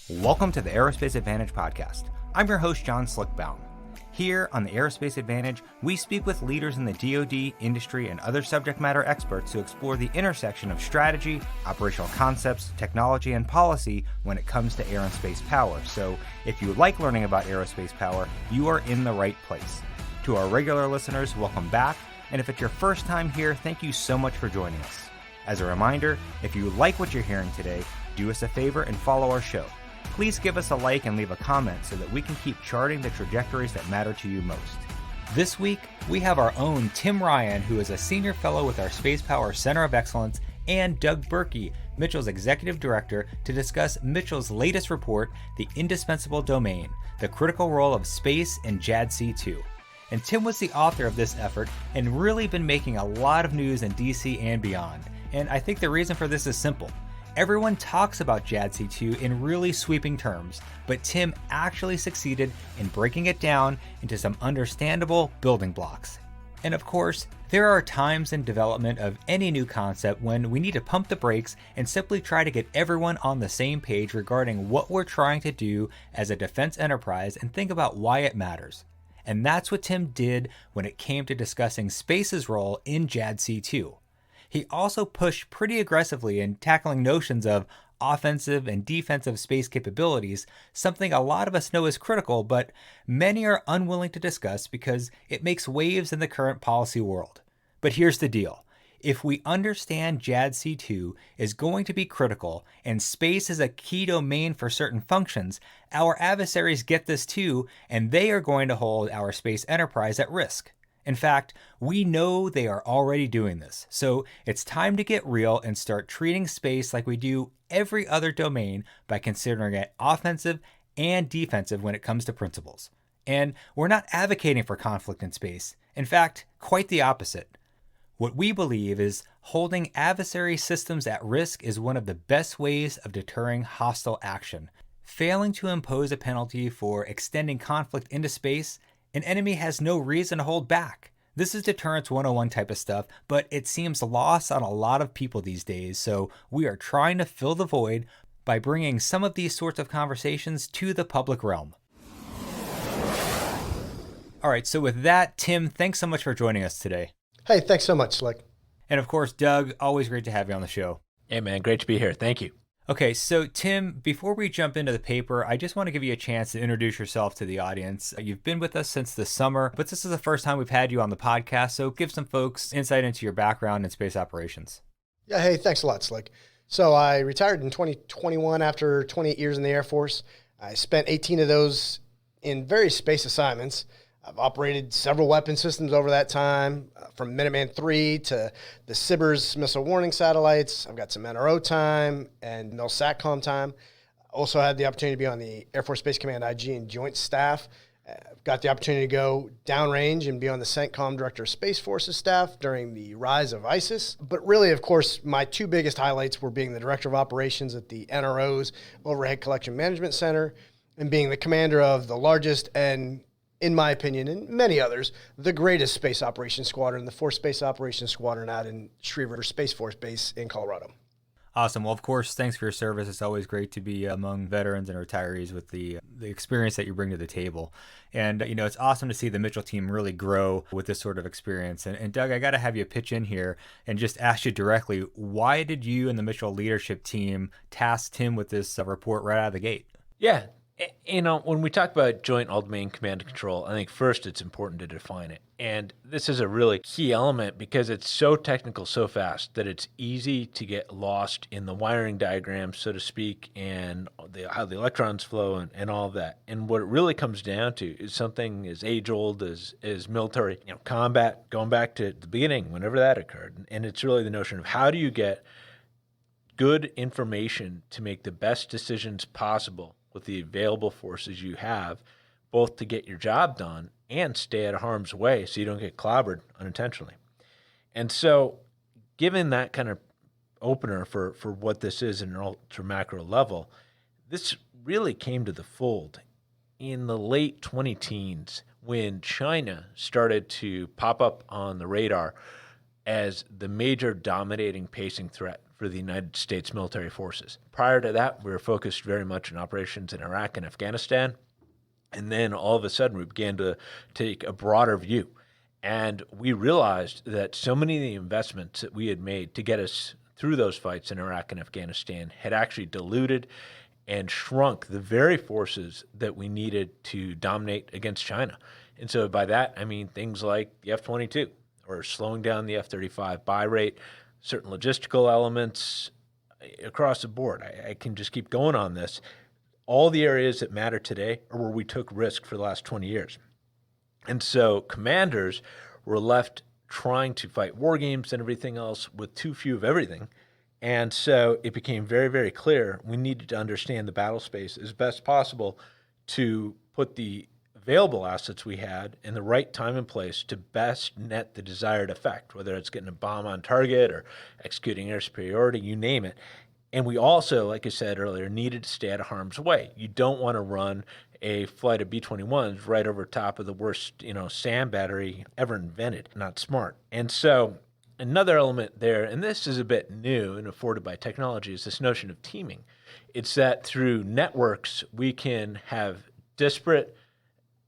Welcome to the Aerospace Advantage podcast. I'm your host, John Baum. Here on the Aerospace Advantage, we speak with leaders in the DoD, industry, and other subject matter experts to explore the intersection of strategy, operational concepts, technology, and policy when it comes to air and space power. So if you like learning about aerospace power, you are in the right place. To our regular listeners, welcome back. And if it's your first time here, thank you so much for joining us. As a reminder, if you like what you're hearing today, do us a favor and follow our show. Please give us a like and leave a comment so that we can keep charting the trajectories that matter to you most. This week, we have our own Tim Ryan, who is a senior fellow with our Space Power Center of Excellence, and Doug Birkey, Mitchell's executive director, to discuss Mitchell's latest report, The Indispensable Domain, the critical role of space in JADC2. And Tim was the author of this effort and really been making a lot of news in DC and beyond. And I think the reason for this is simple. Everyone talks about JADC2 in really sweeping terms, but Tim actually succeeded in breaking it down into some understandable building blocks. And of course, there are times in development of any new concept when we need to pump the brakes and simply try to get everyone on the same page regarding what we're trying to do as a defense enterprise and think about why it matters. And that's what Tim did when it came to discussing space's role in JADC2. He also pushed pretty aggressively in tackling notions of offensive and defensive space capabilities, something a lot of us know is critical, but many are unwilling to discuss because it makes waves in the current policy world. But here's the deal. If we understand JADC2 is going to be critical and space is a key domain for certain functions, our adversaries get this too, and they are going to hold our space enterprise at risk. In fact, we know they are already doing this, so it's time to get real and start treating space like we do every other domain by considering it offensive and defensive when it comes to principles. And we're not advocating for conflict in space. In fact, quite the opposite. What we believe is holding adversary systems at risk is one of the best ways of deterring hostile action. Failing to impose a penalty for extending conflict into space, an enemy has no reason to hold back. This is deterrence 101 type of stuff, but it seems lost on a lot of people these days, so we are trying to fill the void by bringing some of these sorts of conversations to the public realm. All right, so with that, Tim, thanks so much for joining us today. Hey, thanks so much, Slick. And of course, Doug, always great to have you on the show. Hey, man, great to be here. Thank you. Okay, so Tim, before we jump into the paper, I just want to give you a chance to introduce yourself to the audience. You've been with us since the summer, but this is the first time we've had you on the podcast, so give some folks insight into your background in space operations. Yeah, hey, thanks a lot, Slick. So I retired in 2021 after 28 years in the Air Force. I spent 18 of those in various space assignments. I've operated several weapon systems over that time, from Minuteman III to the SBIRS missile warning satellites. I've got some NRO time and MIL-SATCOM time. Also had the opportunity to be on the Air Force Space Command IG and Joint Staff. I've got the opportunity to go downrange and be on the CENTCOM Director of Space Forces staff during the rise of ISIS. But really, of course, my two biggest highlights were being the Director of Operations at the NRO's Overhead Collection Management Center and being the commander of the largest and, in my opinion, and many others, the greatest space operations squadron, the 4th Space Operations Squadron out in Schriever Space Force Base in Colorado. Awesome. Well, of course, thanks for your service. It's always great to be among veterans and retirees with the experience that you bring to the table. And, it's awesome to see the Mitchell team really grow with this sort of experience. And Doug, I got to have you pitch in here and just ask you directly, why did you and the Mitchell leadership team task Tim with this report right out of the gate? Yeah. When we talk about joint all-domain command and control, I think first it's important to define it. And this is a really key element because it's so technical so fast that it's easy to get lost in the wiring diagram, so to speak, and how the electrons flow and all of that. And what it really comes down to is something as age-old as military combat, going back to the beginning, whenever that occurred. And it's really the notion of how do you get good information to make the best decisions possible with the available forces you have, both to get your job done and stay out of harm's way so you don't get clobbered unintentionally. And so given that kind of opener for what this is in an ultra macro level, this really came to the fold in the late 2010s when China started to pop up on the radar as the major dominating pacing threat for the United States military forces. Prior to that, we were focused very much on operations in Iraq and Afghanistan. And then all of a sudden, we began to take a broader view. And we realized that so many of the investments that we had made to get us through those fights in Iraq and Afghanistan had actually diluted and shrunk the very forces that we needed to dominate against China. And so by that, I mean things like the F-22 or slowing down the F-35 buy rate, certain logistical elements across the board. I can just keep going on this. All the areas that matter today are where we took risk for the last 20 years. And so commanders were left trying to fight war games and everything else with too few of everything. And so it became very, very clear we needed to understand the battle space as best possible to put the available assets we had in the right time and place to best net the desired effect, whether it's getting a bomb on target or executing air superiority, you name it. And we also, like I said earlier, needed to stay out of harm's way. You don't want to run a flight of B-21s right over top of the worst, SAM battery ever invented. Not smart. And so another element there, and this is a bit new and afforded by technology, is this notion of teaming. It's that through networks, we can have disparate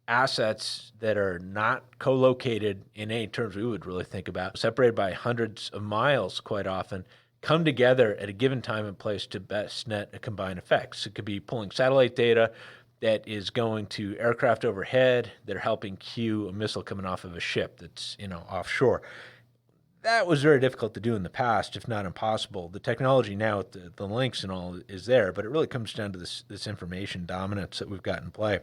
assets that are not co-located in any terms we would really think about, separated by hundreds of miles quite often, come together at a given time and place to best net a combined effect. So it could be pulling satellite data that is going to aircraft overhead that are helping cue a missile coming off of a ship that's, offshore. That was very difficult to do in the past, if not impossible. The technology now with the links and all is there, but it really comes down to this information dominance that we've got in play.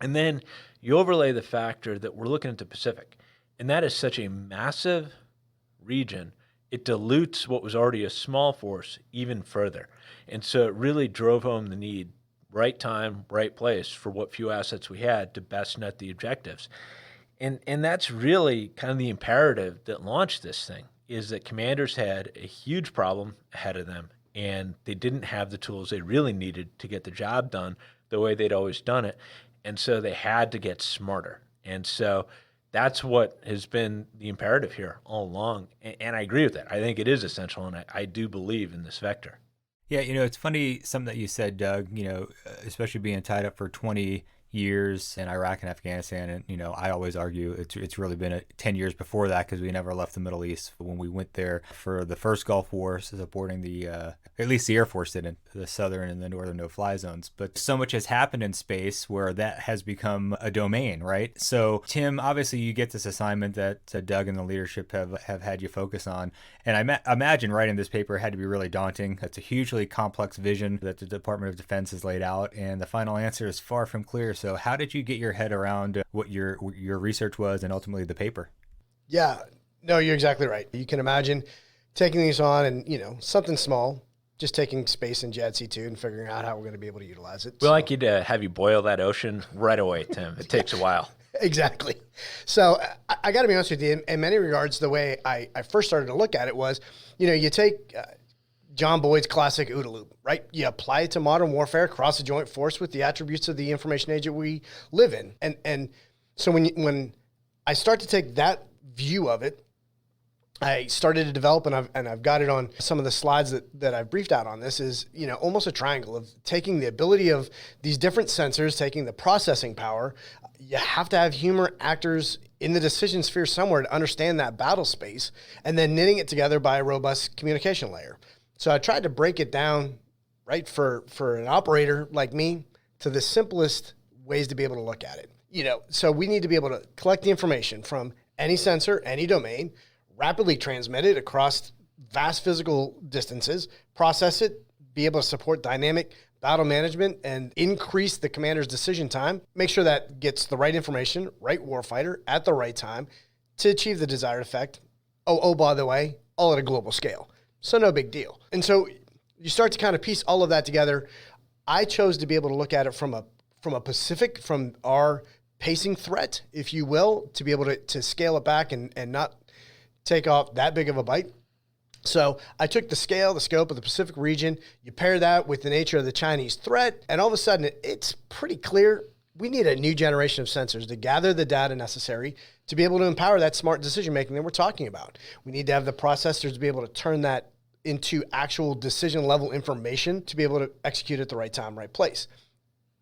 And then you overlay the factor that we're looking at the Pacific, and that is such a massive region. It dilutes what was already a small force even further. And so it really drove home the need, right time, right place for what few assets we had to best net the objectives. And that's really kind of the imperative that launched this thing, is that commanders had a huge problem ahead of them, and they didn't have the tools they really needed to get the job done the way they'd always done it. And so they had to get smarter. And so that's what has been the imperative here all along. And I agree with that. I think it is essential, and I do believe in this vector. Yeah, it's funny, something that you said, Doug, especially being tied up for 20 years in Iraq and Afghanistan. And, I always argue it's really been 10 years before that, because we never left the Middle East. When we went there for the first Gulf War, supporting at least the Air Force didn't, the southern and the northern no-fly zones. But so much has happened in space where that has become a domain, right? So, Tim, obviously you get this assignment that Doug and the leadership have had you focus on. And I imagine writing this paper had to be really daunting. That's a hugely complex vision that the Department of Defense has laid out, and the final answer is far from clear. So how did you get your head around what your research was and ultimately the paper? Yeah, no, you're exactly right. You can imagine taking these on and, something small, just taking space in JADC2 and figuring out how we're going to be able to utilize it. We'd like you to have you boil that ocean right away, Tim. It takes a while. Exactly. So I got to be honest with you, in many regards, the way I first started to look at it was, you take John Boyd's classic OODA loop, right? You apply it to modern warfare, cross the joint force with the attributes of the information age that we live in. And so when I start to take that view of it, I started to develop, and I've got it on some of the slides that I've briefed out on this, is, almost a triangle of taking the ability of these different sensors, taking the processing power. You have to have human actors in the decision sphere somewhere to understand that battle space, and then knitting it together by a robust communication layer. So I tried to break it down, right, for an operator like me, to the simplest ways to be able to look at it. So we need to be able to collect the information from any sensor, any domain, rapidly transmit it across vast physical distances, process it, be able to support dynamic battle management, and increase the commander's decision time, make sure that gets the right information, right warfighter, at the right time to achieve the desired effect. Oh, by the way, all at a global scale. So no big deal. And so you start to kind of piece all of that together. I chose to be able to look at it from our pacing threat, if you will, to be able to scale it back and not take off that big of a bite. So I took the scale, the scope of the Pacific region, you pair that with the nature of the Chinese threat, and all of a sudden it's pretty clear we need a new generation of sensors to gather the data necessary to be able to empower that smart decision-making that we're talking about. We need to have the processors to be able to turn that into actual decision level information to be able to execute at the right time, right place.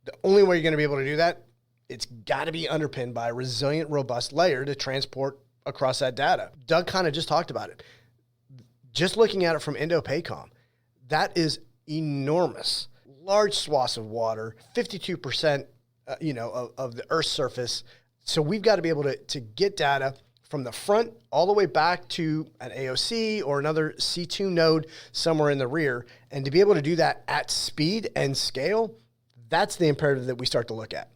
The only way you're going to be able to do that, it's got to be underpinned by a resilient, robust layer to transport across that data. Doug kind of just talked about it. Just looking at it from Indo-PACOM, that is enormous. Large swaths of water, 52%, of the Earth's surface. So we've got to be able to get data from the front all the way back to an AOC or another C2 node somewhere in the rear. And to be able to do that at speed and scale, that's the imperative that we start to look at.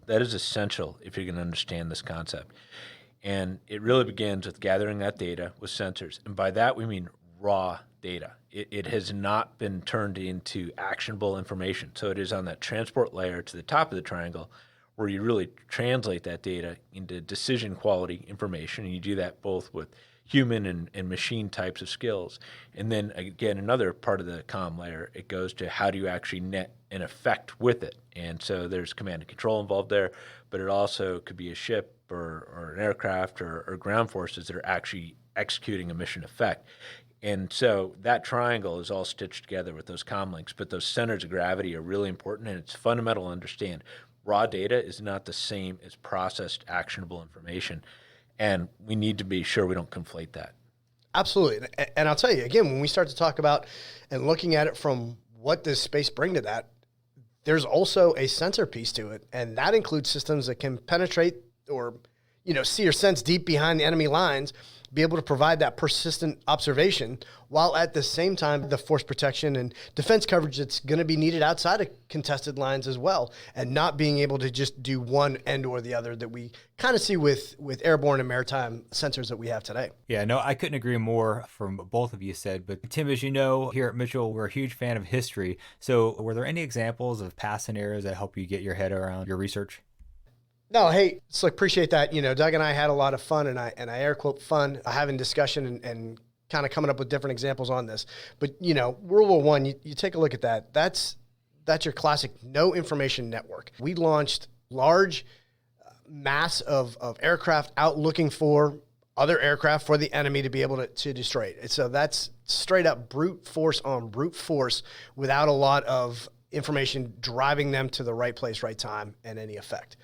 That is essential if you're going to understand this concept. And it really begins with gathering that data with sensors. And by that, we mean raw data. It has not been turned into actionable information. So it is on that transport layer to the top of the triangle where you really translate that data into decision quality information. And you do that both with human and machine types of skills. And then again, another part of the comm layer, it goes to how do you actually net an effect with it. And so there's command and control involved there, but it also could be a ship or an aircraft or ground forces that are actually executing a mission effect. And so that triangle is all stitched together with those comm links, but those centers of gravity are really important, and it's fundamental to understand. Raw data is not the same as processed, actionable information, and we need to be sure we don't conflate that. Absolutely. And I'll tell you, again, when we start to talk about and looking at it from what does space bring to that, there's also a sensor piece to it, and that includes systems that can penetrate or see or sense deep behind the enemy lines, be able to provide that persistent observation while at the same time the force protection and defense coverage that's going to be needed outside of contested lines as well, and not being able to just do one end or the other that we kind of see with airborne and maritime sensors that we have today. Yeah, no, I couldn't agree more from what both of you said. But Tim, as you know, here at Mitchell, we're a huge fan of history. So were there any examples of past scenarios that help you get your head around your research? No, hey, Slick, appreciate that. Doug and I had a lot of fun, and I air quote fun, having discussion and kind of coming up with different examples on this. But, World War I, you take a look at that. That's your classic no information network. We launched large mass of aircraft out looking for other aircraft for the enemy to be able to destroy it. So that's straight up brute force on brute force without a lot of information driving them to the right place, right time, and any effect.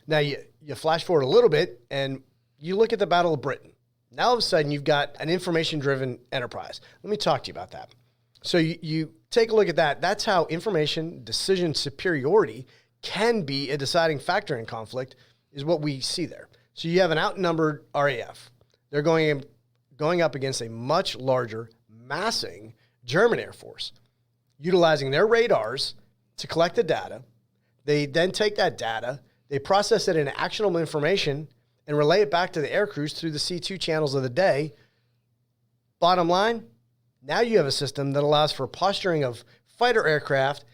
Now, you flash forward a little bit, and you look at the Battle of Britain. Now, all of a sudden, you've got an information-driven enterprise. Let me talk to you about that. So you take a look at that. That's how information decision superiority can be a deciding factor in conflict, is what we see there. So you have an outnumbered RAF. They're going up against a much larger, massing German Air Force, utilizing their radars to collect the data. They then take that data, they process it into actionable information and relay it back to the air crews through the C2 channels of the day. Bottom line, now you have a system that allows for posturing of fighter aircraft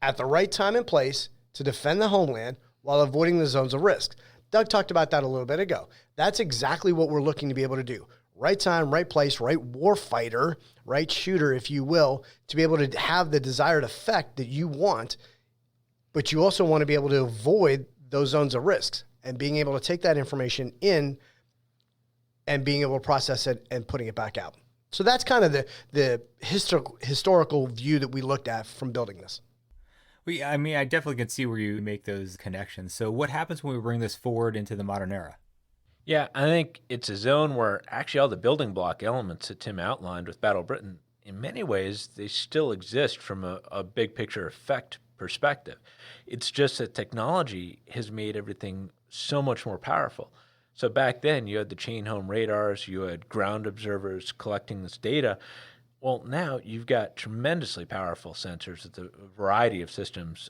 at the right time and place to defend the homeland while avoiding the zones of risk. Doug talked about that a little bit ago. That's exactly what we're looking to be able to do. Right time, right place, right warfighter, right shooter, if you will, to be able to have the desired effect that you want, but you also want to be able to avoid those zones of risks and being able to take that information in and being able to process it and putting it back out. So that's kind of the historical view that we looked at from building this. Well, I mean, I definitely can see where you make those connections. So what happens when we bring this forward into the modern era? Yeah, I think it's a zone where actually all the building block elements that Tim outlined with Battle of Britain, in many ways, they still exist from a big picture effect perspective. It's just that technology has made everything so much more powerful. So back then, you had the chain home radars, you had ground observers collecting this data. Well, now you've got tremendously powerful sensors with a variety of systems.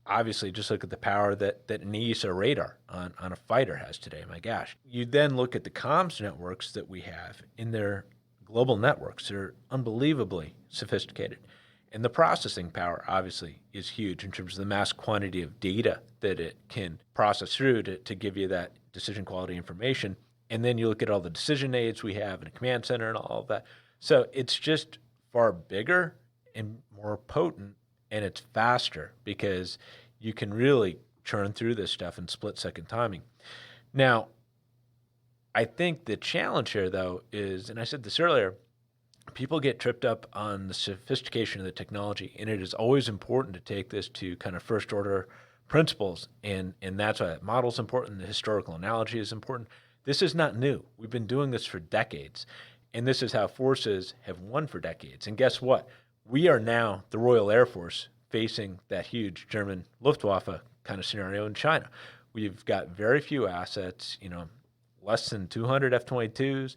Obviously, just look at the power that an ESA radar on a fighter has today. My gosh. You then look at the comms networks that we have in their global networks. They're unbelievably sophisticated. And the processing power, obviously, is huge in terms of the mass quantity of data that it can process through to give you that decision quality information. And then you look at all the decision aids we have in a command center and all of that. So it's just far bigger and more potent, and it's faster because you can really churn through this stuff in split-second timing. Now, I think the challenge here, though, is, and I said this earlier, people get tripped up on the sophistication of the technology, and it is always important to take this to kind of first order principles, and that's why that model is important. The historical analogy is important. This is not new. We've been doing this for decades, and this is how forces have won for decades. And guess what? We are now the Royal Air Force facing that huge German Luftwaffe kind of scenario in China. We've got very few assets, less than 200 F-22s,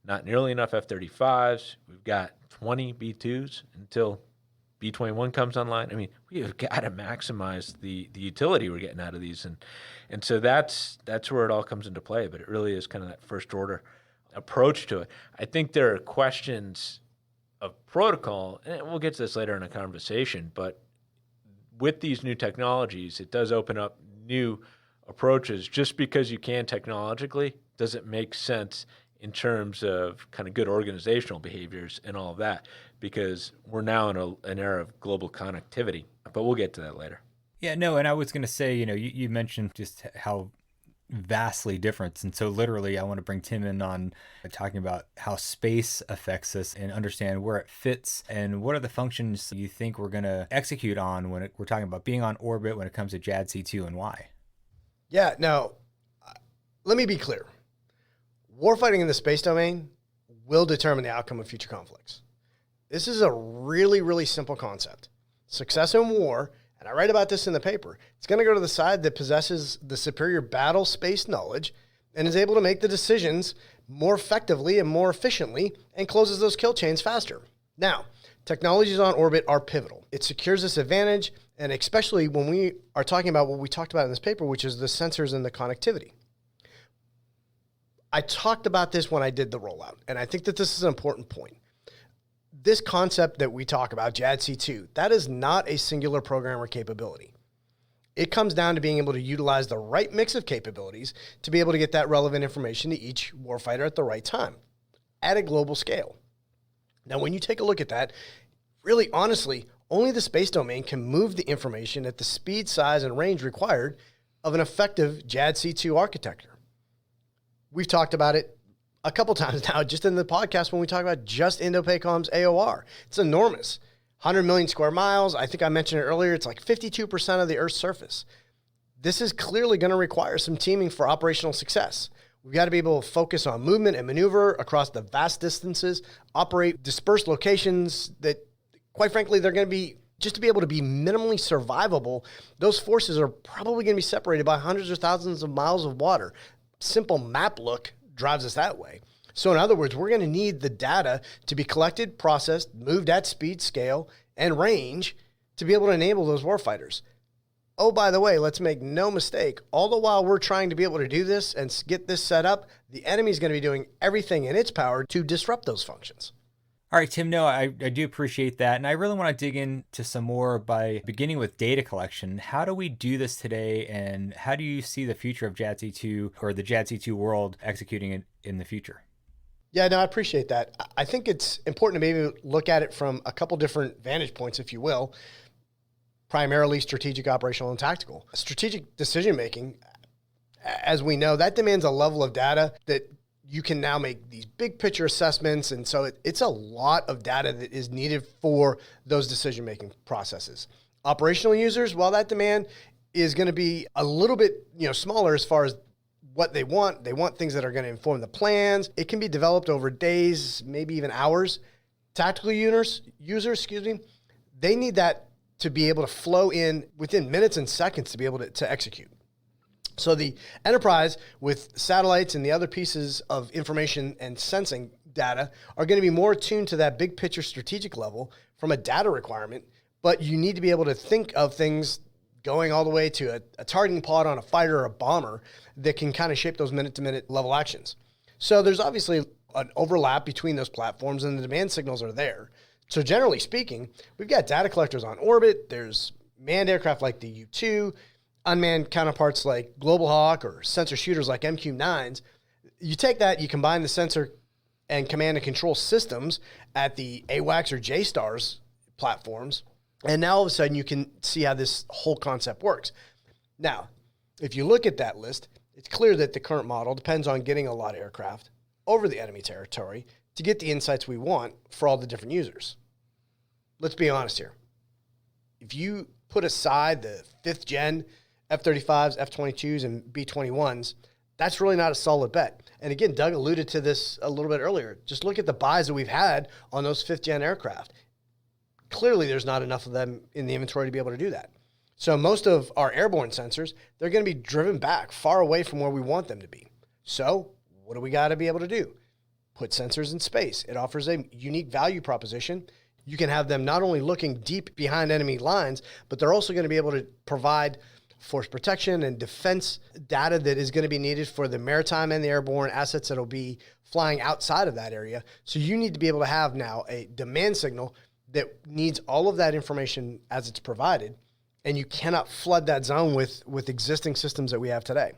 not nearly enough F-35s. We've got 20 B-2s until B-21 comes online. I mean, we have got to maximize the utility we're getting out of these. And so that's where it all comes into play. But it really is kind of that first order approach to it. I think there are questions of protocol, and we'll get to this later in a conversation, but with these new technologies, it does open up new approaches. Just because you can technologically doesn't make sense in terms of kind of good organizational behaviors and all of that, because we're now in an era of global connectivity. But we'll get to that later. Yeah, no, and I was going to say, you mentioned just how vastly different. And so literally, I want to bring Tim in on talking about how space affects us and understand where it fits and what are the functions you think we're going to execute on when we're talking about being on orbit when it comes to JADC2 and why. Yeah, now, let me be clear. Warfighting in the space domain will determine the outcome of future conflicts. This is a really, really simple concept. Success in war, and I write about this in the paper, it's going to go to the side that possesses the superior battle space knowledge and is able to make the decisions more effectively and more efficiently and closes those kill chains faster. Now, technologies on orbit are pivotal. It secures this advantage, and especially when we are talking about what we talked about in this paper, which is the sensors and the connectivity. I talked about this when I did the rollout, and I think that this is an important point. This concept that we talk about, JADC2, that is not a singular program or capability. It comes down to being able to utilize the right mix of capabilities to be able to get that relevant information to each warfighter at the right time at a global scale. Now, when you take a look at that, really honestly, only the space domain can move the information at the speed, size, and range required of an effective JADC2 architecture. We've talked about it a couple times now, just in the podcast when we talk about just Indo-PACOM's AOR. It's enormous. 100 million square miles. I think I mentioned it earlier. It's like 52% of the Earth's surface. This is clearly going to require some teaming for operational success. We've got to be able to focus on movement and maneuver across the vast distances, operate dispersed locations that, quite frankly, they're going to be, just to be able to be minimally survivable, those forces are probably going to be separated by hundreds or thousands of miles of water. Simple map look drives us that way. So in other words, we're going to need the data to be collected, processed, moved at speed, scale, and range to be able to enable those warfighters. Oh, by the way, let's make no mistake, all the while we're trying to be able to do this and get this set up, the enemy is going to be doing everything in its power to disrupt those functions. All right, Tim, no, I do appreciate that. And I really want to dig into some more by beginning with data collection. How do we do this today? And how do you see the future of JADC2 or the JADC2 world executing it in the future? Yeah, no, I appreciate that. I think it's important to maybe look at it from a couple different vantage points, if you will, primarily strategic, operational, and tactical. Strategic decision-making, as we know, that demands a level of data that you can now make these big picture assessments. And so it's a lot of data that is needed for those decision-making processes. Operational users, while that demand is going to be a little bit, smaller as far as what they want things that are going to inform the plans. It can be developed over days, maybe even hours. Tactical users, they need that to be able to flow in within minutes and seconds to be able to execute. So the enterprise with satellites and the other pieces of information and sensing data are going to be more attuned to that big picture strategic level from a data requirement, but you need to be able to think of things going all the way to a targeting pod on a fighter or a bomber that can kind of shape those minute-to-minute level actions. So there's obviously an overlap between those platforms and the demand signals are there. So generally speaking, we've got data collectors on orbit. There's manned aircraft like the U-2, unmanned counterparts like Global Hawk or sensor shooters like MQ-9s. You take that, you combine the sensor and command and control systems at the AWACS or JSTARS platforms, and now all of a sudden you can see how this whole concept works. Now, if you look at that list, it's clear that the current model depends on getting a lot of aircraft over the enemy territory to get the insights we want for all the different users. Let's be honest here. If you put aside the 5th gen F-35s, F-22s, and B-21s, that's really not a solid bet. And again, Doug alluded to this a little bit earlier. Just look at the buys that we've had on those 5th gen aircraft. Clearly, there's not enough of them in the inventory to be able to do that. So most of our airborne sensors, they're going to be driven back far away from where we want them to be. So what do we got to be able to do? Put sensors in space. It offers a unique value proposition. You can have them not only looking deep behind enemy lines, but they're also going to be able to provide force protection and defense data that is going to be needed for the maritime and the airborne assets that will be flying outside of that area. So you need to be able to have now a demand signal that needs all of that information as it's provided, and you cannot flood that zone with existing systems that we have today.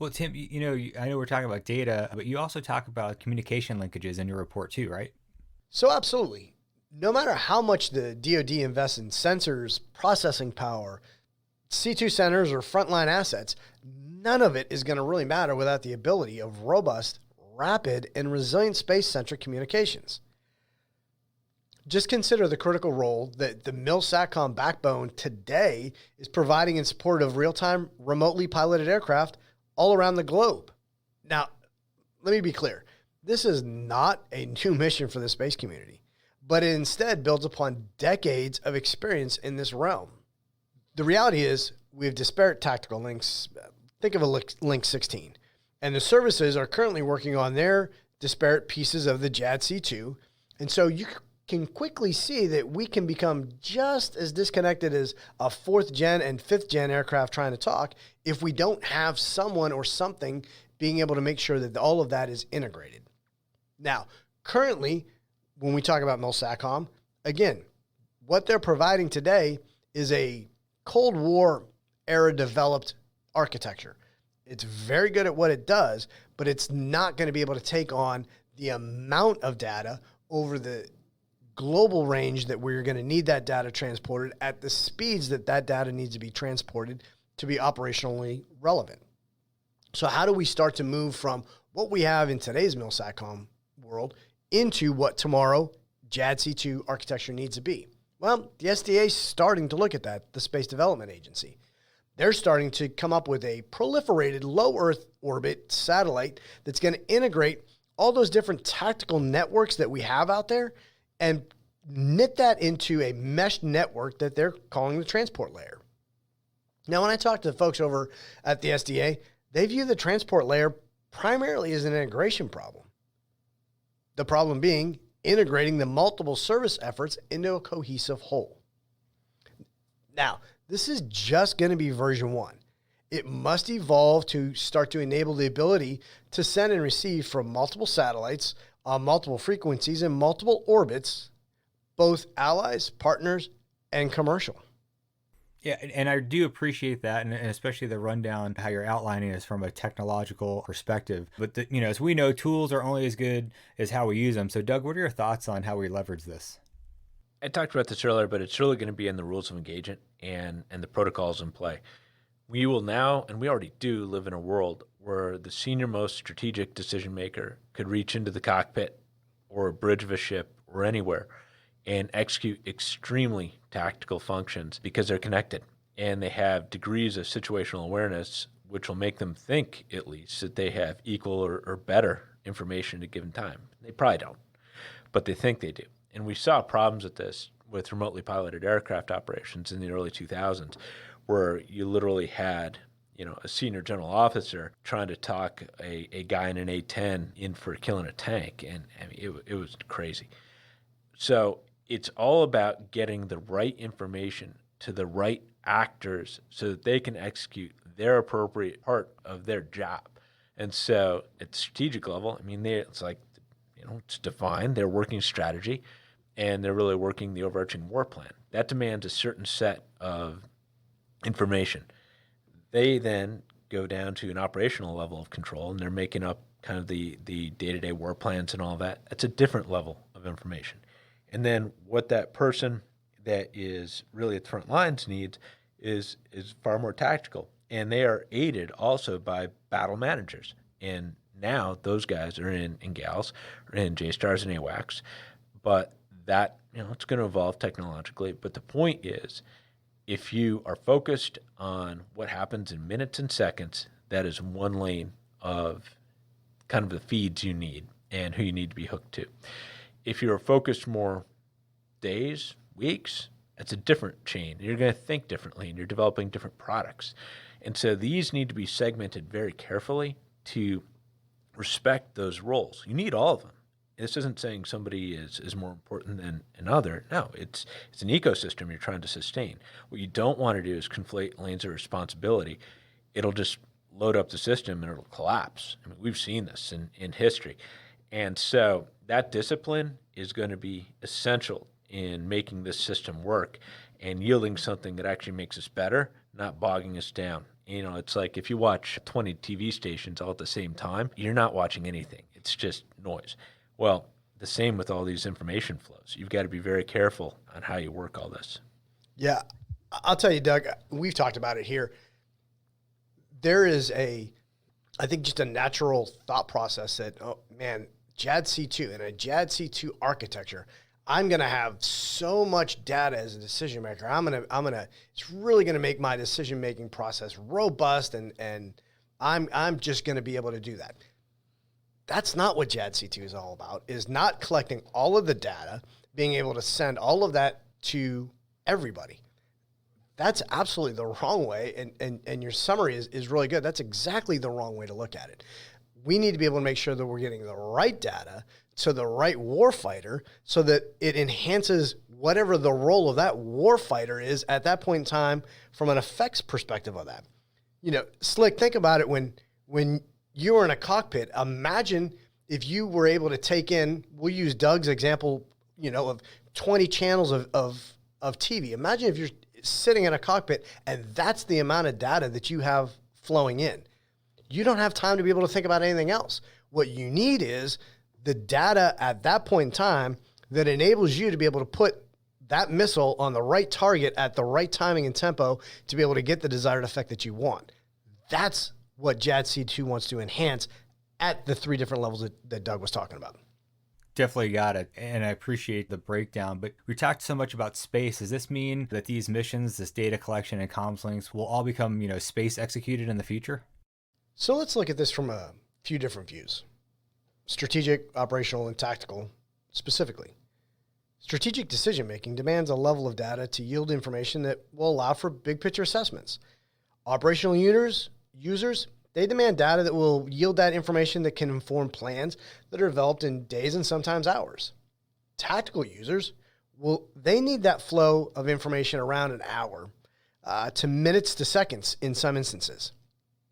Well, Tim, I know we're talking about data, but you also talk about communication linkages in your report too, right? So absolutely. No matter how much the DoD invests in sensors, processing power, C2 centers, or frontline assets, none of it is going to really matter without the ability of robust, rapid, and resilient space-centric communications. Just consider the critical role that the MIL-SATCOM backbone today is providing in support of real-time, remotely piloted aircraft all around the globe. Now, let me be clear. This is not a new mission for the space community, but it instead builds upon decades of experience in this realm. The reality is we have disparate tactical links. Think of a Link 16. And the services are currently working on their disparate pieces of the JADC2. And so you can quickly see that we can become just as disconnected as a 4th gen and 5th gen aircraft trying to talk if we don't have someone or something being able to make sure that all of that is integrated. Now, currently, when we talk about MIL-SATCOM, again, what they're providing today is a Cold War era developed architecture. It's very good at what it does, but it's not going to be able to take on the amount of data over the global range that we're going to need that data transported at the speeds that that data needs to be transported to be operationally relevant. So how do we start to move from what we have in today's MIL-SATCOM world into what tomorrow JADC2 architecture needs to be? Well, the SDA is starting to look at that, the Space Development Agency. They're starting to come up with a proliferated low Earth orbit satellite that's going to integrate all those different tactical networks that we have out there and knit that into a mesh network that they're calling the transport layer. Now, when I talk to the folks over at the SDA, they view the transport layer primarily as an integration problem. The problem being integrating the multiple service efforts into a cohesive whole. Now, this is just going to be version 1. It must evolve to start to enable the ability to send and receive from multiple satellites on multiple frequencies and multiple orbits, both allies, partners, and commercial. Yeah, and I do appreciate that, and especially the rundown, how you're outlining this from a technological perspective. But, as we know, tools are only as good as how we use them. So, Doug, what are your thoughts on how we leverage this? I talked about this earlier, but it's really going to be in the rules of engagement and the protocols in play. We will now, and we already do, live in a world where the senior-most strategic decision maker could reach into the cockpit or a bridge of a ship or anywhere and execute extremely tactical functions because they're connected and they have degrees of situational awareness which will make them think, at least, that they have equal or better information at a given time. They probably don't, but they think they do. And we saw problems with this with remotely piloted aircraft operations in the early 2000s where you literally had a senior general officer trying to talk a guy in an A-10 in for killing a tank, and it was crazy. So it's all about getting the right information to the right actors so that they can execute their appropriate part of their job. And so at the strategic level, it's like, it's defined, they're working strategy, and they're really working the overarching war plan. That demands a certain set of information. They then go down to an operational level of control, and they're making up kind of the day-to-day war plans and all that. That's a different level of information. And then what that person that is really at the front lines needs is far more tactical. And they are aided also by battle managers and Now those guys are and gals are in JSTARS and AWACS, but that, it's going to evolve technologically. But the point is, if you are focused on what happens in minutes and seconds, that is one lane of kind of the feeds you need and who you need to be hooked to. If you're focused more days, weeks, that's a different chain. You're going to think differently, and you're developing different products. And so these need to be segmented very carefully to respect those roles. You need all of them. This isn't saying somebody is more important than another. No, it's an ecosystem you're trying to sustain. What you don't want to do is conflate lanes of responsibility. It'll just load up the system and it'll collapse. I mean, we've seen this in history. And so that discipline is going to be essential in making this system work and yielding something that actually makes us better, not bogging us down. It's like if you watch 20 TV stations all at the same time, you're not watching anything. It's just noise. Well, the same with all these information flows. You've got to be very careful on how you work all this. Yeah, I'll tell you, Doug, we've talked about it here. There is I think just a natural thought process that, oh man, JADC2 and a JADC2 architecture, I'm going to have so much data as a decision maker. It's really going to make my decision-making process robust, and I'm just going to be able to do that. That's not what JADC2 is all about, is not collecting all of the data, being able to send all of that to everybody. That's absolutely the wrong way, and your summary is really good. That's exactly the wrong way to look at it. We need to be able to make sure that we're getting the right data to the right warfighter so that it enhances whatever the role of that warfighter is at that point in time from an effects perspective of that. Slick, think about it when you were in a cockpit. Imagine if you were able to take in, we'll use Doug's example, of 20 channels of TV. Imagine if you're sitting in a cockpit and that's the amount of data that you have flowing in. You don't have time to be able to think about anything else. What you need is the data at that point in time that enables you to be able to put that missile on the right target at the right timing and tempo to be able to get the desired effect that you want. That's what JADC2 wants to enhance at the three different levels that Doug was talking about. Definitely got it. And I appreciate the breakdown, but we talked so much about space. Does this mean that these missions, this data collection and comms links will all become, space executed in the future? So let's look at this from a few different views. Strategic, operational, and tactical specifically. Strategic decision-making demands a level of data to yield information that will allow for big picture assessments. Operational users, they demand data that will yield that information that can inform plans that are developed in days and sometimes hours. Tactical users, they need that flow of information around an hour to minutes to seconds in some instances.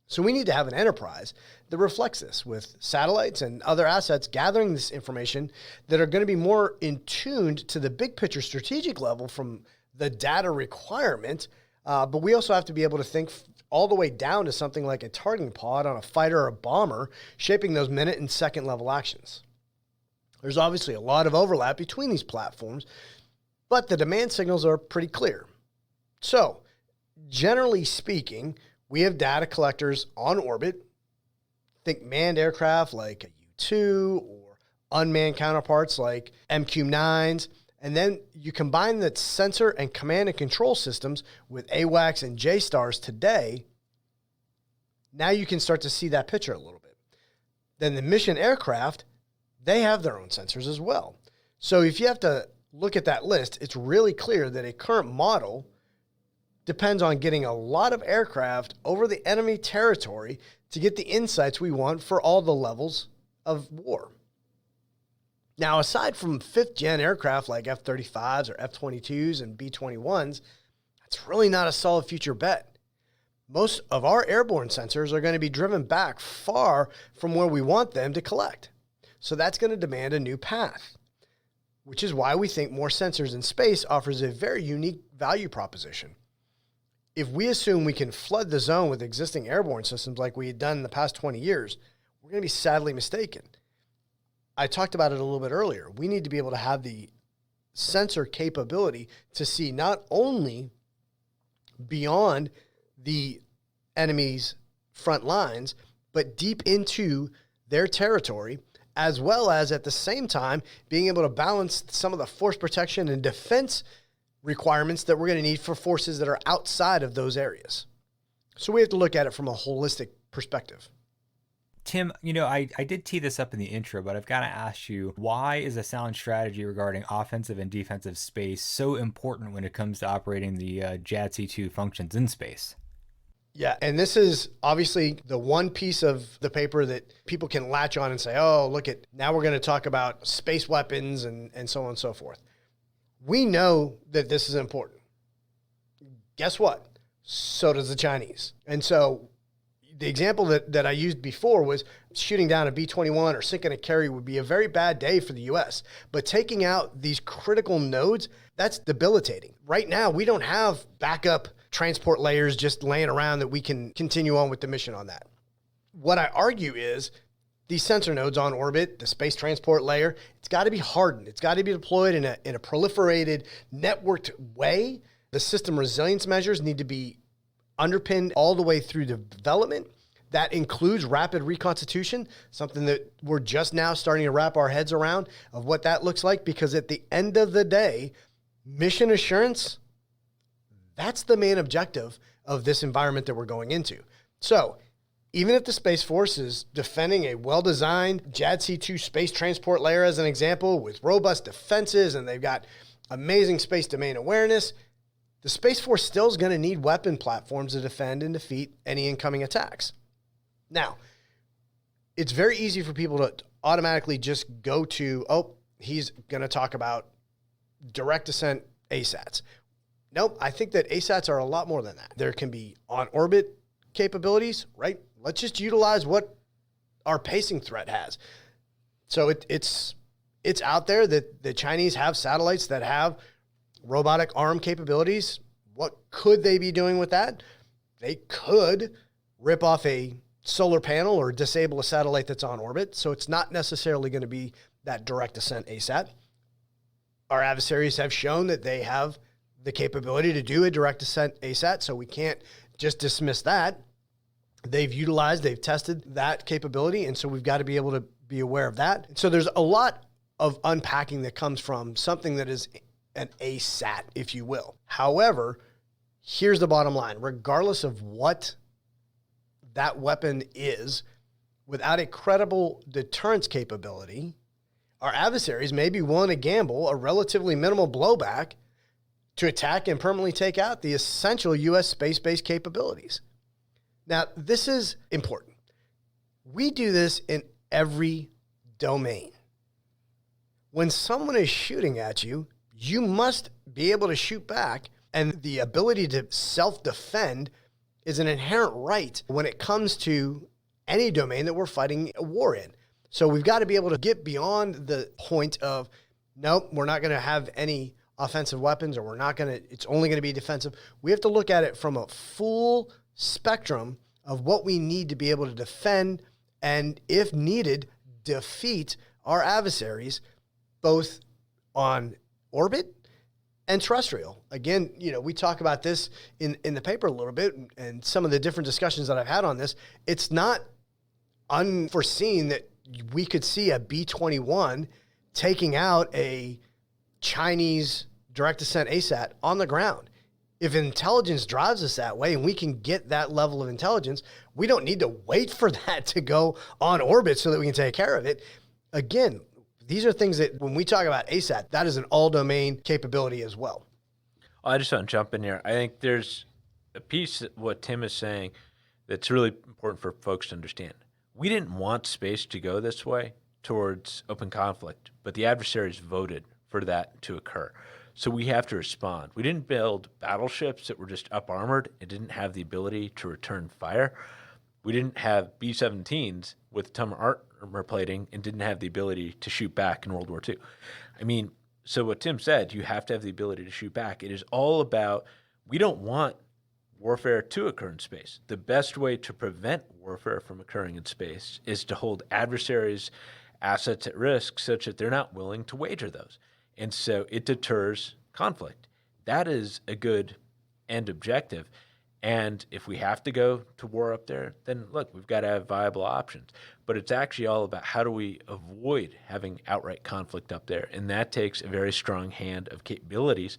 So we need to have an enterprise that reflects this with satellites and other assets gathering this information that are going to be more in tuned to the big picture strategic level from the data requirement. But we also have to be able to think all the way down to something like a targeting pod on a fighter or a bomber, shaping those minute and second level actions. There's obviously a lot of overlap between these platforms, but the demand signals are pretty clear. So generally speaking, we have data collectors on orbit. Think manned aircraft like a U-2 or unmanned counterparts like MQ-9s. And then you combine the sensor and command and control systems with AWACS and JSTARS today. Now you can start to see that picture a little bit. Then the mission aircraft, they have their own sensors as well. So if you have to look at that list, it's really clear that a current model depends on getting a lot of aircraft over the enemy territory to get the insights we want for all the levels of war. Now, aside from fifth-gen aircraft like F-35s or F-22s and B-21s, that's really not a solid future bet. Most of our airborne sensors are going to be driven back far from where we want them to collect. So that's going to demand a new path, which is why we think more sensors in space offers a very unique value proposition. If we assume we can flood the zone with existing airborne systems like we had done in the past 20 years, we're going to be sadly mistaken. I talked about it a little bit earlier. We need to be able to have the sensor capability to see not only beyond the enemy's front lines, but deep into their territory, as well as at the same time being able to balance some of the force protection and defense requirements that we're going to need for forces that are outside of those areas. So we have to look at it from a holistic perspective. Tim, I did tee this up in the intro, but I've got to ask you, why is a sound strategy regarding offensive and defensive space so important when it comes to operating the JADC2 functions in space? Yeah, and this is obviously the one piece of the paper that people can latch on and say, oh, look at, now we're going to talk about space weapons and so on and so forth. We know that this is important. Guess what? So does the Chinese. And so the example that I used before was shooting down a B-21 or sinking a carrier would be a very bad day for the U.S. But taking out these critical nodes, that's debilitating. Right now, we don't have backup transport layers just laying around that we can continue on with the mission on that. What I argue is these sensor nodes on orbit, the space transport layer, it's got to be hardened. It's got to be deployed in a proliferated, networked way. The system resilience measures need to be underpinned all the way through the development. That includes rapid reconstitution, something that we're just now starting to wrap our heads around of what that looks like, because at the end of the day, mission assurance, that's the main objective of this environment that we're going into. So even if the Space Force is defending a well-designed JADC2 space transport layer, as an example, with robust defenses, and they've got amazing space domain awareness, the Space Force still is going to need weapon platforms to defend and defeat any incoming attacks. Now, it's very easy for people to automatically just go to, oh, he's going to talk about direct descent ASATs. Nope, I think that ASATs are a lot more than that. There can be on-orbit capabilities, right? Let's just utilize what our pacing threat has. So it's out there that the Chinese have satellites that have robotic arm capabilities. What could they be doing with that? They could rip off a solar panel or disable a satellite that's on orbit. So it's not necessarily going to be that direct descent ASAT. Our adversaries have shown that they have the capability to do a direct descent ASAT, so we can't just dismiss that. They've tested that capability, and so we've got to be able to be aware of that. So there's a lot of unpacking that comes from something that is an ASAT, if you will. However, here's the bottom line. Regardless of what that weapon is, without a credible deterrence capability, our adversaries may be willing to gamble a relatively minimal blowback to attack and permanently take out the essential U.S. space-based capabilities. Now, this is important. We do this in every domain. When someone is shooting at you, you must be able to shoot back, and the ability to self-defend is an inherent right when it comes to any domain that we're fighting a war in. So we've got to be able to get beyond the point of, nope, we're not going to have any offensive weapons, or it's only going to be defensive. We have to look at it from a full spectrum of what we need to be able to defend and, if needed, defeat our adversaries, both on orbit and terrestrial. Again, we talk about this in the paper a little bit, and some of the different discussions that I've had on this. It's not unforeseen that we could see a B-21 taking out a Chinese direct descent ASAT on the ground. If intelligence drives us that way and we can get that level of intelligence, we don't need to wait for that to go on orbit so that we can take care of it. Again, these are things that when we talk about ASAT, that is an all-domain capability as well. I just want to jump in here. I think there's a piece of what Tim is saying that's really important for folks to understand. We didn't want space to go this way towards open conflict, but the adversaries voted for that to occur. So we have to respond. We didn't build battleships that were just up-armored and didn't have the ability to return fire. We didn't have B-17s with ton armor plating and didn't have the ability to shoot back in World War II. I mean, so what Tim said, you have to have the ability to shoot back. It is all about, we don't want warfare to occur in space. The best way to prevent warfare from occurring in space is to hold adversaries' assets at risk such that they're not willing to wager those. And so it deters conflict. That is a good end objective. And if we have to go to war up there, then look, we've got to have viable options. But it's actually all about how do we avoid having outright conflict up there. And that takes a very strong hand of capabilities.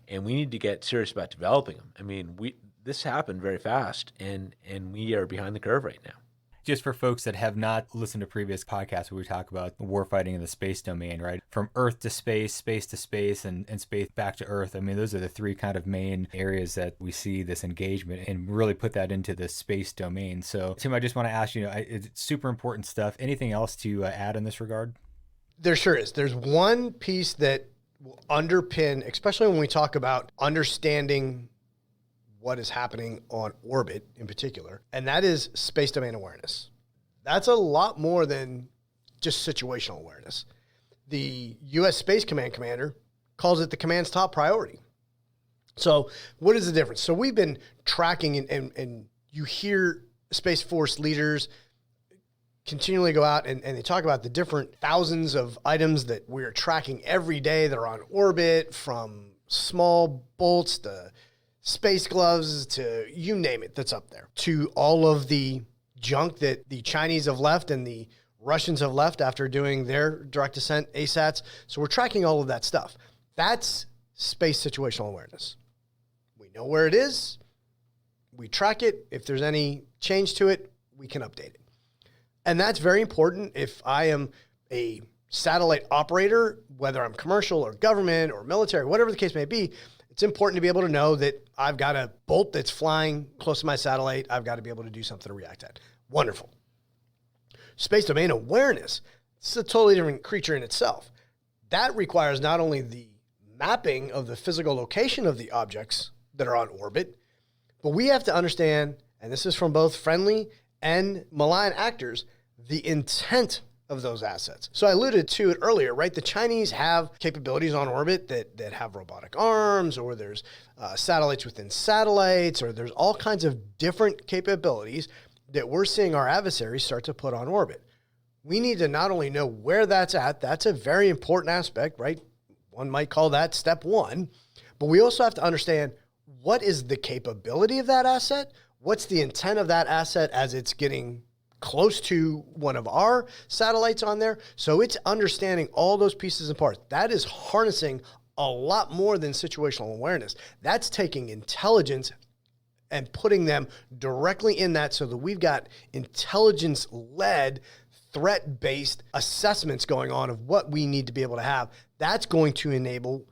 And we need to get serious about developing them. I mean, this happened very fast, and we are behind the curve right now. Just for folks that have not listened to previous podcasts where we talk about warfighting in the space domain, right? From Earth to space to space, and space back to Earth. I mean, those are the three kind of main areas that we see this engagement and really put that into the space domain. So, Tim, I just want to ask you, it's super important stuff. Anything else to add in this regard? There sure is. There's one piece that will underpin, especially when we talk about understanding what is happening on orbit in particular, and that is space domain awareness. That's a lot more than just situational awareness. The U.S. Space Command commander calls it the command's top priority. So what is the difference? So we've been tracking, and you hear Space Force leaders continually go out and they talk about the different thousands of items that we're tracking every day that are on orbit, from small bolts to space gloves to you name it that's up there, to all of the junk that the Chinese have left and the Russians have left after doing their direct descent ASATs. So we're tracking all of that stuff. That's space situational awareness. We know where it is. We track it. If there's any change to it, we can update it. And that's very important. If I am a satellite operator, whether I'm commercial or government or military, whatever the case may be, it's important to be able to know that I've got a bolt that's flying close to my satellite. I've got to be able to do something to react to that. Wonderful. Space domain awareness, it's a totally different creature in itself. That requires not only the mapping of the physical location of the objects that are on orbit, but we have to understand, and this is from both friendly and malign actors, the intent of those assets. So I alluded to it earlier, right? The Chinese have capabilities on orbit that have robotic arms, or there's satellites within satellites, or there's all kinds of different capabilities that we're seeing our adversaries start to put on orbit. We need to not only know where that's at, that's a very important aspect, right? One might call that step one, but we also have to understand what is the capability of that asset? What's the intent of that asset as it's getting close to one of our satellites on there? So it's understanding all those pieces and parts. That is harnessing a lot more than situational awareness. That's taking intelligence and putting them directly in that, so that we've got intelligence-led, threat-based assessments going on of what we need to be able to have. That's going to enable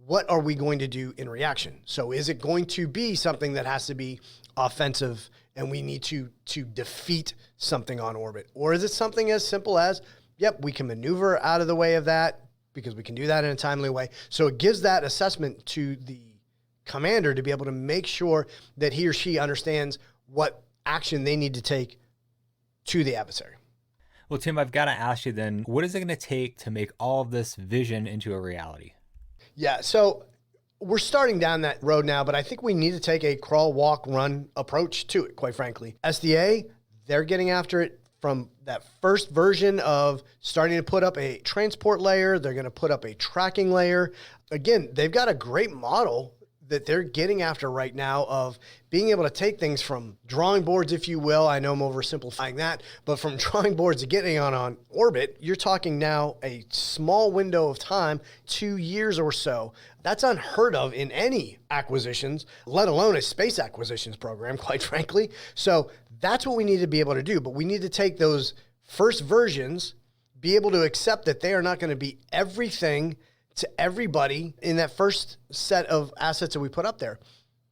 what are we going to do in reaction. So is it going to be something that has to be offensive and we need to defeat something on orbit? Or is it something as simple as, yep, we can maneuver out of the way of that because we can do that in a timely way? So it gives that assessment to the commander to be able to make sure that he or she understands what action they need to take to the adversary. Well, Tim, I've got to ask you then, what is it going to take to make all of this vision into a reality? Yeah, so we're starting down that road now, but I think we need to take a crawl, walk, run approach to it, quite frankly. SDA, they're getting after it from that first version of starting to put up a transport layer. They're going to put up a tracking layer. Again, they've got a great model that they're getting after right now of being able to take things from drawing boards, if you will. I know I'm oversimplifying that, but from drawing boards to getting on orbit, you're talking now a small window of time, 2 years or so. That's unheard of in any acquisitions, let alone a space acquisitions program, quite frankly. So that's what we need to be able to do. But we need to take those first versions, be able to accept that they are not going to be everything to everybody in that first set of assets that we put up there.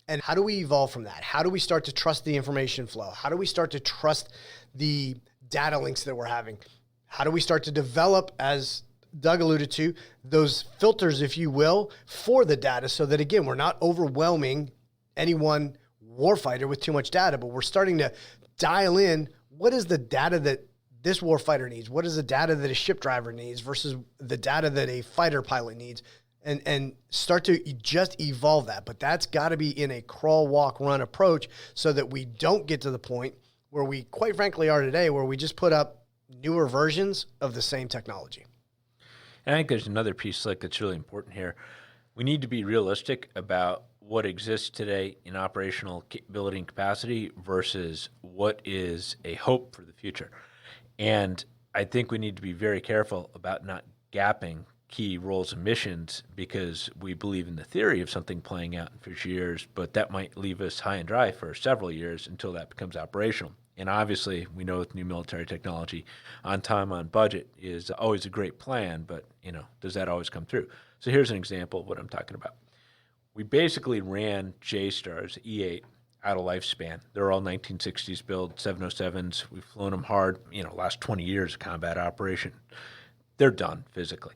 And how do we evolve from that? How do we start to trust the information flow? How do we start to trust the data links that we're having? How do we start to develop, as Doug alluded to, those filters, if you will, for the data, so that, again, we're not overwhelming any one warfighter with too much data, but we're starting to dial in what is the data that this warfighter needs, what is the data that a ship driver needs versus the data that a fighter pilot needs, and start to just evolve that. But that's got to be in a crawl, walk, run approach, so that we don't get to the point where we, quite frankly, are today, where we just put up newer versions of the same technology. And I think there's another piece, like, that's really important here. We need to be realistic about what exists today in operational capability and capacity versus what is a hope for the future. And I think we need to be very careful about not gapping key roles and missions because we believe in the theory of something playing out in future years, but that might leave us high and dry for several years until that becomes operational. And obviously, we know with new military technology, on time, on budget is always a great plan, but does that always come through? So here's an example of what I'm talking about. We basically ran JSTARS E8 out of lifespan. They're all 1960s build, 707s. We've flown them hard, last 20 years of combat operation. They're done physically.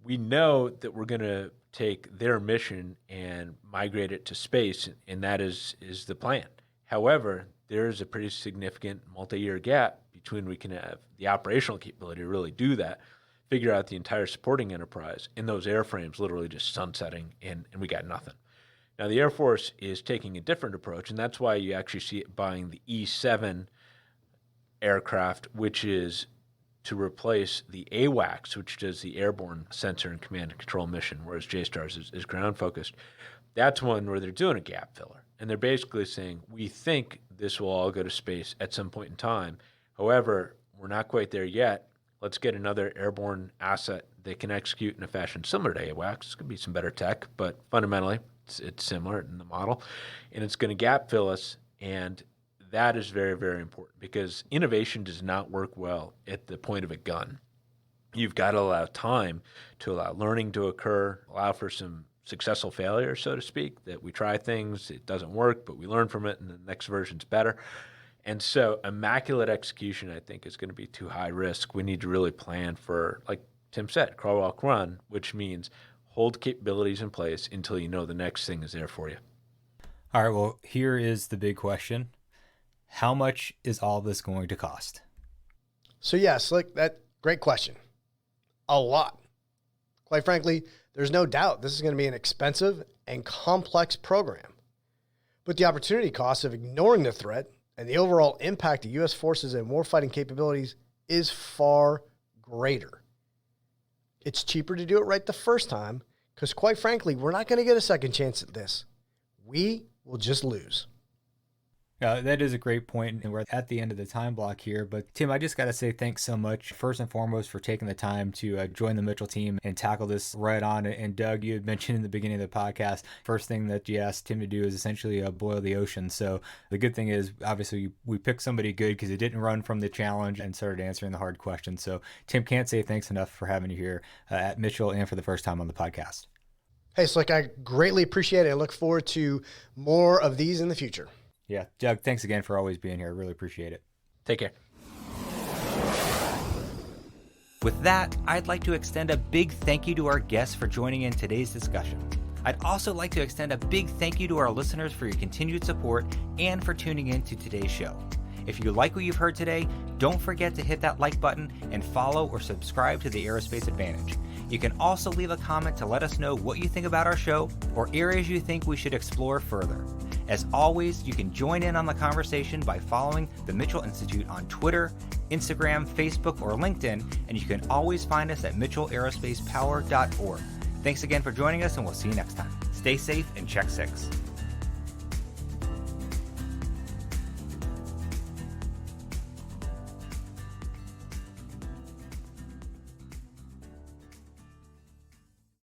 We know that we're going to take their mission and migrate it to space, and that is the plan. However, there's a pretty significant multi-year gap between we can have the operational capability to really do that, figure out the entire supporting enterprise, and those airframes literally just sunsetting, and we got nothing. Now, the Air Force is taking a different approach, and that's why you actually see it buying the E7 aircraft, which is to replace the AWACS, which does the airborne sensor and command and control mission, whereas JSTARS is ground-focused. That's one where they're doing a gap filler. And they're basically saying, we think this will all go to space at some point in time. However, we're not quite there yet. Let's get another airborne asset that can execute in a fashion similar to AWACS. It's going to be some better tech, but fundamentally, it's similar in the model. And it's going to gap fill us. And that is very, very important because innovation does not work well at the point of a gun. You've got to allow time to allow learning to occur, allow for some successful failure, so to speak, that we try things, it doesn't work, but we learn from it, and the next version's better. And so immaculate execution, I think, is going to be too high risk. We need to really plan for, like Tim said, crawl, walk, run, which means hold capabilities in place until you know the next thing is there for you. All right, well, here is the big question. How much is all this going to cost? So yes, that great question. A lot. Quite frankly, there's no doubt this is going to be an expensive and complex program. But the opportunity cost of ignoring the threat and the overall impact of U.S. forces and warfighting capabilities is far greater. It's cheaper to do it right the first time because, quite frankly, we're not going to get a second chance at this. We will just lose. That is a great point, and we're at the end of the time block here. But Tim, I just got to say thanks so much, first and foremost, for taking the time to join the Mitchell team and tackle this right on. And Doug, you had mentioned in the beginning of the podcast, first thing that you asked Tim to do is essentially boil the ocean. So the good thing is, obviously, we picked somebody good because he didn't run from the challenge and started answering the hard questions. So Tim, can't say thanks enough for having you here at Mitchell and for the first time on the podcast. Hey, Slick, I greatly appreciate it. I look forward to more of these in the future. Yeah, Doug, thanks again for always being here. I really appreciate it. Take care. With that, I'd like to extend a big thank you to our guests for joining in today's discussion. I'd also like to extend a big thank you to our listeners for your continued support and for tuning in to today's show. If you like what you've heard today, don't forget to hit that like button and follow or subscribe to the Aerospace Advantage. You can also leave a comment to let us know what you think about our show or areas you think we should explore further. As always, you can join in on the conversation by following the Mitchell Institute on Twitter, Instagram, Facebook, or LinkedIn, and you can always find us at mitchellaerospacepower.org. Thanks again for joining us, and we'll see you next time. Stay safe and check 6.